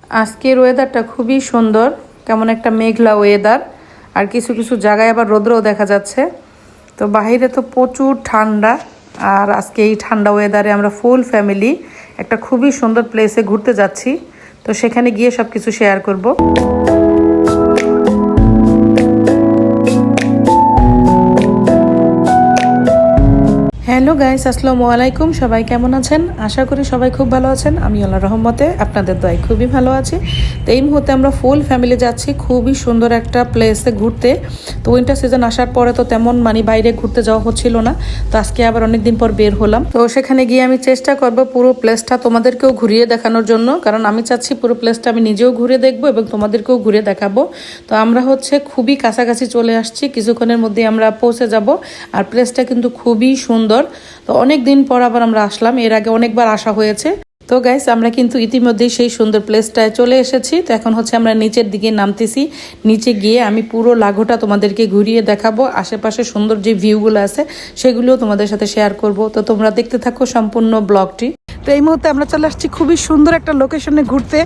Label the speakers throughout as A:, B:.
A: আজকের ওয়েদারটা খুবই সুন্দর, কেমন একটা মেঘলা ওয়েদার, আর কিছু কিছু জায়গায় আবার রৌদ্রও দেখা যাচ্ছে। তো বাইরে তো প্রচুর ঠান্ডা, আর আজকে এই ঠান্ডা ওয়েদারে আমরা ফুল ফ্যামিলি একটা খুবই সুন্দর প্লেসে ঘুরতে যাচ্ছি। তো সেখানে গিয়ে সব কিছু শেয়ার করব। হ্যালো গাইস, আসসালামু আলাইকুম। সবাই কেমন আছেন? আশা করি সবাই খুব ভালো আছেন। আমি আল্লাহর রহমতে আপনাদের দয়ায় খুবই ভালো আছি। তো এই মুহূর্তে আমরা ফুল ফ্যামিলি যাচ্ছি খুবই সুন্দর একটা প্লেসে ঘুরতে। তো উইন্টার সিজন আসার পরে তো তেমন বাইরে ঘুরতে যাওয়া হচ্ছিল না। তো আজকে আবার অনেকদিন পর বের হলাম। তো সেখানে গিয়ে আমি চেষ্টা করব পুরো প্লেসটা তোমাদেরকেও ঘুরিয়ে দেখানোর জন্য, কারণ আমি চাচ্ছি পুরো প্লেসটা আমি নিজেও ঘুরে দেখবো এবং তোমাদেরকেও ঘুরে দেখাবো। তো আমরা খুবই কাছাকাছি চলে আসছি, কিছুক্ষণের মধ্যে আমরা পৌঁছে যাব। আর প্লেসটা কিন্তু খুবই সুন্দর। তো অনেক দিন পর আবার আমরা আসলাম, এর আগে অনেকবার আসা হয়েছে। তো গাইস, আমরা কিন্তু ইতিমধ্যেই সেই সুন্দর প্লেসটায় চলে এসেছি। তো এখন আমরা নিচের দিকে নামতেছি। নিচে গিয়ে আমি পুরো লাঘোটা তোমাদেরকে ঘুরিয়ে দেখাবো, আশেপাশে সুন্দর যে ভিউগুলো আছে সেগুলোও তোমাদের সাথে শেয়ার করব। তো তোমরা দেখতে থাকো সম্পূর্ণ ব্লগটি। তো এই মুহূর্তে আমরা চলে আসছি খুবই সুন্দর একটা লোকেশনে ঘুরতে।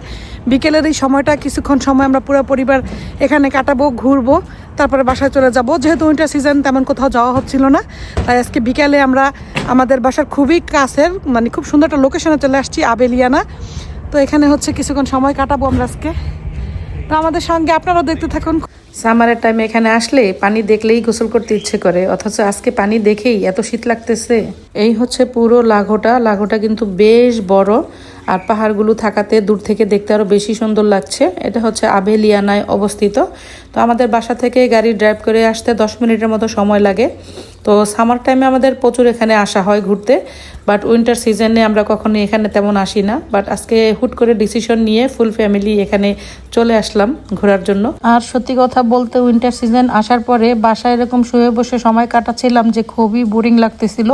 A: বিকেলের এই সময়টা, কিছুক্ষণ সময় আমরা পুরো পরিবার এখানে কাটাবো, ঘুরবো, তারপরে বাসায় চলে যাব। যেহেতু উইন্টার সিজন তেমন কোথাও যাওয়া হচ্ছিল না, তাই আজকে বিকেলে আমরা আমাদের বাসার খুবই কাছের খুব সুন্দর একটা লোকেশনে চলে আসছি, আবেলিয়ানা। তো এখানে কিছুক্ষণ সময় কাটাবো আমরা আজকে। তো আমাদের সঙ্গে আপনারাও দেখতে থাকুন। সামারের টাইমে এখানে আসলে পানি দেখলেই গোসল করতে ইচ্ছে করে, অথচ আজকে পানি দেখেই এত শীত লাগতেছে। এই পুরো লাঘোটা কিন্তু বেশ বড়, আর পাহাড়গুলো থাকাতে দূর থেকে দেখতে আরো বেশি সুন্দর লাগছে। এটা আবেলিয়ানায় অবস্থিত। তো আমাদের বাসা থেকে গাড়ি ড্রাইভ করে আসতে 10 মিনিটের মতো সময় লাগে। তো সামার টাইমে আমাদের প্রচুর এখানে আসা হয় ঘুরতে, বাট উইন্টার সিজনে আমরা কখনো এখানে তেমন আসি না। বাট আজকে হুট করে ডিসিশন নিয়ে ফুল ফ্যামিলি এখানে চলে আসলাম ঘোরার জন্য। আর সত্যি কথা বলতে, উইন্টার সিজন আসার পরে বাসায় এরকম শুয়ে বসে সময় কাটাচ্ছিলাম যে খুবই বোরিং লাগতেছিল।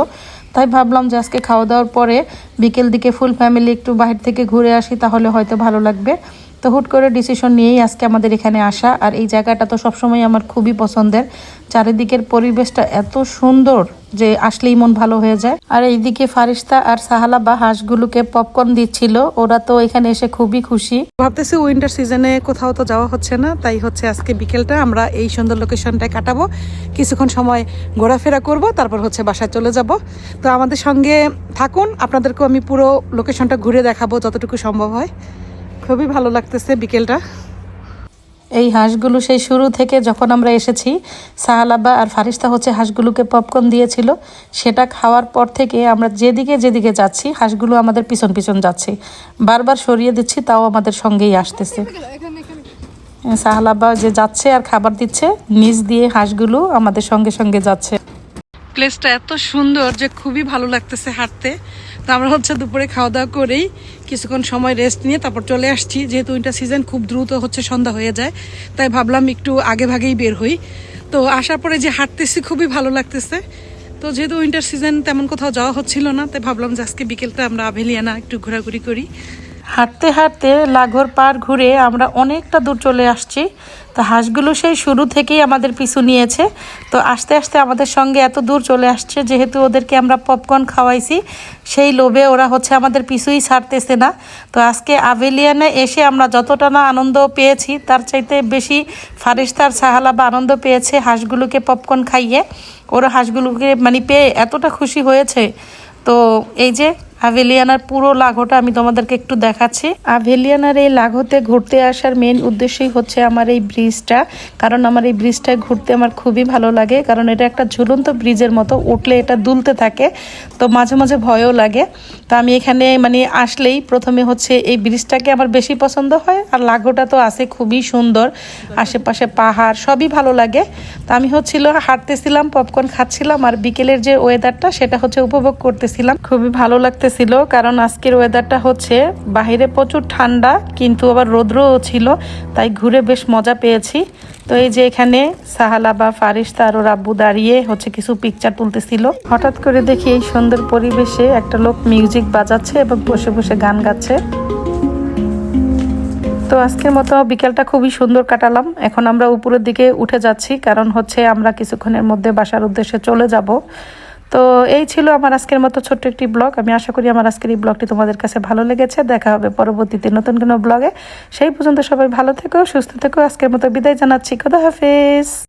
A: তাই ভাবলাম যে আজকে খাওয়া দাওয়ার পরে বিকেল দিকে ফুল ফ্যামিলি একটু বাহির থেকে ঘুরে আসি, তাহলে হয়তো ভালো লাগবে। তো হুট করে ডিসিশন নিয়েই আজকে আমাদের এখানে আসা। আর এই জায়গাটা তো সবসময় আমার খুবই পছন্দের। চারিদিকের পরিবেশটা এত সুন্দর যে আসলেই মন ভালো হয়ে যায়। আর এইদিকে ফারিস্তা আর সাহালা বা হাঁসগুলোকে পপকর্ন দিচ্ছিল, ওরা তো এখানে এসে খুবই খুশি। ভাবতেছি উইন্টার সিজনে কোথাও তো যাওয়া হচ্ছে না, তাই আজকে বিকেলটা আমরা এই সুন্দর লোকেশনটায় কাটাবো, কিছুক্ষণ সময় ঘোরাফেরা করব, তারপর বাসায় চলে যাব। তো আমাদের সঙ্গে থাকুন, আপনাদেরকেও আমি পুরো লোকেশনটা ঘুরে দেখাবো যতটুকু সম্ভব হয়। খুবই ভালো লাগতেছে বিকেলটা। এই হাঁসগুলো সেই শুরু থেকে যখন আমরা এসেছি, সাহালাবা আর ফারিস্তা হাঁসগুলোকে পপকর্ন দিয়েছিল। সেটা খাওয়ার পর থেকে আমরা যেদিকে যাচ্ছি হাঁসগুলো আমাদের পিছন পিছন যাচ্ছে, বারবার সরিয়ে দিচ্ছি, তাও আমাদের সঙ্গেই আসতেছে। সাহালাবা যে যাচ্ছে আর খাবার দিচ্ছে, নিচ দিয়ে হাঁসগুলো আমাদের সঙ্গে সঙ্গে যাচ্ছে। প্লেসটা এত সুন্দর যে খুবই ভালো লাগতেছে হাঁটতে। তো আমরা দুপুরে খাওয়া দাওয়া করেই কিছুক্ষণ সময় রেস্ট নিয়ে তারপর চলে আসছি। যেহেতু উইন্টার সিজন খুব দ্রুত সন্ধ্যা হয়ে যায়, তাই ভাবলাম একটু আগে ভাগেই বের হই। তো আসার পরে যে হাঁটতেছি খুবই ভালো লাগতেছে। তো যেহেতু উইন্টার সিজন তেমন কোথাও যাওয়া হচ্ছিল না, তাই ভাবলাম যে আজকে বিকেলটা আমরা আবেলিয়ানা একটু ঘোরাঘুরি করি। হাঁটতে হাঁটতে লাঘোর পার ঘুরে আমরা অনেকটা দূর চলে আসছি। তো হাঁসগুলো সেই শুরু থেকেই আমাদের পিছু নিয়েছে। তো আস্তে আস্তে আমাদের সঙ্গে এত দূর চলে আসছে, যেহেতু ওদেরকে আমরা পপকর্ন খাওয়াইছি, সেই লোভে ওরা আমাদের পিছুই ছাড়তেছে না। তো আজকে আবেলিয়ানে এসে আমরা যতটা না আনন্দ পেয়েছি, তার চাইতে বেশি ফারিস্তার সাহালা বা আনন্দ পেয়েছে হাঁসগুলোকে পপকর্ন খাইয়ে। ওরা হাঁসগুলোকে পেয়ে এতটা খুশি হয়েছে। তো এই যে আভেলিয়ানার পুরো লাঘোটা আমি তোমাদেরকে একটু দেখাচ্ছি। আভেলিয়ানার এই লাঘোতে ঘুরতে আসার মেন উদ্দেশ্যই আমার এই ব্রিজটা, কারণ আমার এই ব্রিজটায় ঘুরতে আমার খুবই ভালো লাগে, কারণ এটা একটা ঝুলন্ত ব্রিজের মতো, উঠলে এটা দুলতে থাকে, তো মাঝে মাঝে ভয়ও লাগে। তো আমি এখানে আসলেই প্রথমে এই ব্রিজটাকে আমার বেশি পছন্দ হয়। আর লাঘোটা তো আছে খুবই সুন্দর, আশেপাশে পাহাড়, সবই ভালো লাগে। তো আমি হাঁটতেছিলাম, পপকর্ন খাচ্ছিলাম, আর বিকেলের যে ওয়েদারটা সেটা উপভোগ করতেছিলাম। খুবই ভালো লাগতেছিল, কারণ আজকের ওয়েদারটা বাহিরে প্রচুর ঠান্ডা, কিন্তু আবার রৌদ্রও ছিল, তাই ঘুরে বেশ মজা পেয়েছি। তো এই যে এখানে সাহালা বা ফারিস্তা আর ওর আব্বু দাঁড়িয়ে কিছু পিকচার তুলতেছিল। হঠাৎ করে দেখি এই সুন্দর পরিবেশে একটা লোক মিউজিক বাজাচ্ছে এবং বসে বসে গান গাচ্ছে। তো আজকের মতো বিকেলটা খুবই সুন্দর কাটালাম। এখন আমরা উপরের দিকে উঠে যাচ্ছি, কারণ আমরা কিছুক্ষণের মধ্যে বাসার উদ্দেশ্যে চলে যাব। তো এই ছিল আমার আজকের মতো ছোট্ট একটি ব্লগ। আমি আশা করি আমার আজকের এই ব্লগটি তোমাদের কাছে ভালো লেগেছে। দেখা হবে পরবর্তীতে নতুন কোনো ব্লগে। সেই পর্যন্ত সবাই ভালো থেকো, সুস্থ থেকো। আজকের মতো বিদায় জানাচ্ছি। খোদা হাফেজ।